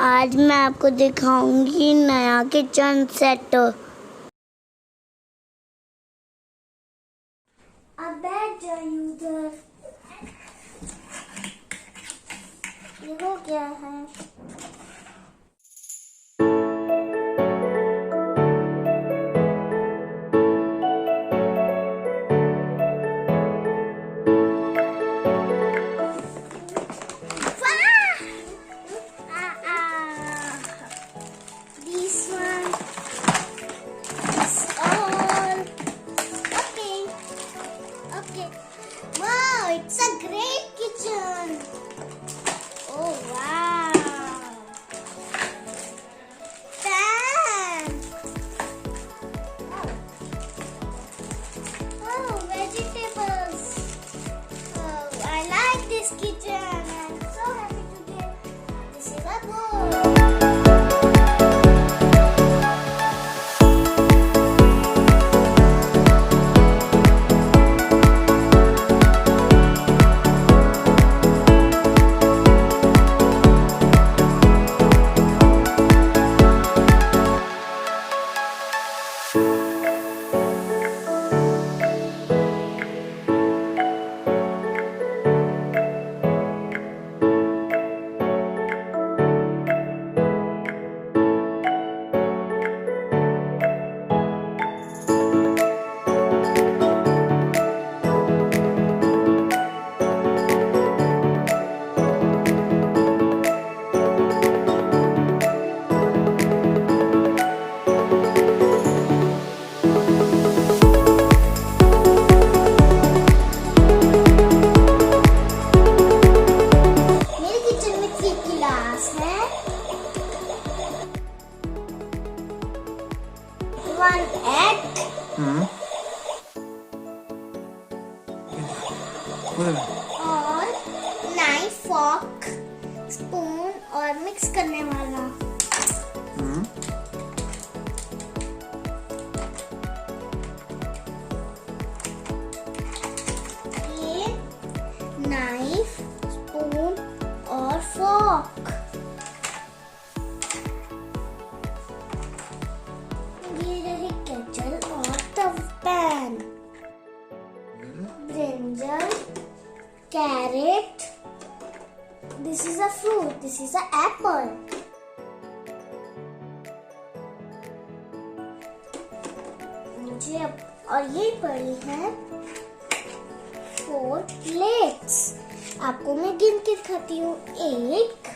आज मैं आपको दिखाऊंगी नया किचन सेट। अब बैठ जाइए उधर। देखो क्या है। Wow, it's a great kitchen. Oh wow. Pan. Oh, vegetables. Oh, I like this kitchen. I'm so happy today. This is a bowl. One egg. और नाइफ, फोर्क, स्पून और मिक्स करने वाला। ये नाइफ, स्पून और fork. केचल और तव pan. Brinjal, carrot, this is a fruit, this is a apple. मुझे और ये पड़ी है 4 प्लेट्स। आपको मैं गिन के दिखाती हूँ। 1,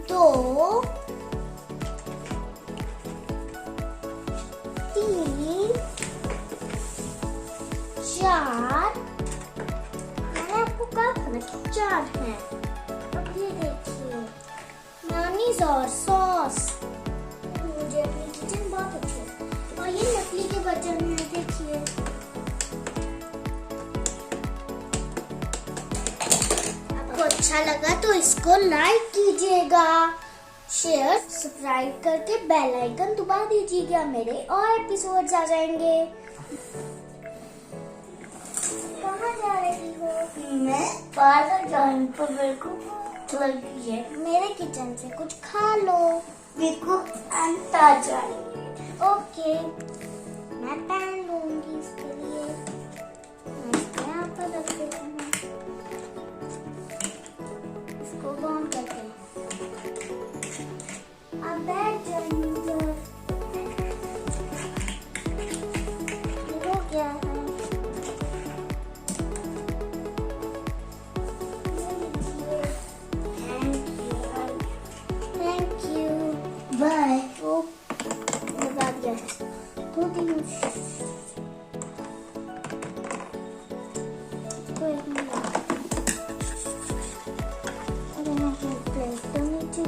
2, 3, 4। मैंने आपको कहा था ना कि 4 है। अब ये देखिए, मेयोनीज और सॉस। मुझे अपनी किचन बहुत अच्छी है। और ये नकली के बर्तन में देखिए। आपको अच्छा लगा तो इसको लाइक कीजिएगा, शेयर, सब्सक्राइब करके बेल आइकन दबा दीजिएगा। मेरे और एपिसोड्स आ जाएंगे। कहाँ जा रही हो? मैं पार्लर जाने पर मेरे को भूख लगी है। मेरे किचन से कुछ खा लो। मेरे को अंता चाहिए। ओके, मैं पैन लूंगी इसके लिए। मैं इसको यहाँ पर रख देती हूँ। इसको बॉम करके अब बैठ जाइए उधर। देखो क्या है। Thank you. बाय। वो बता दिया है। 2-3 प्लेट तो नीचे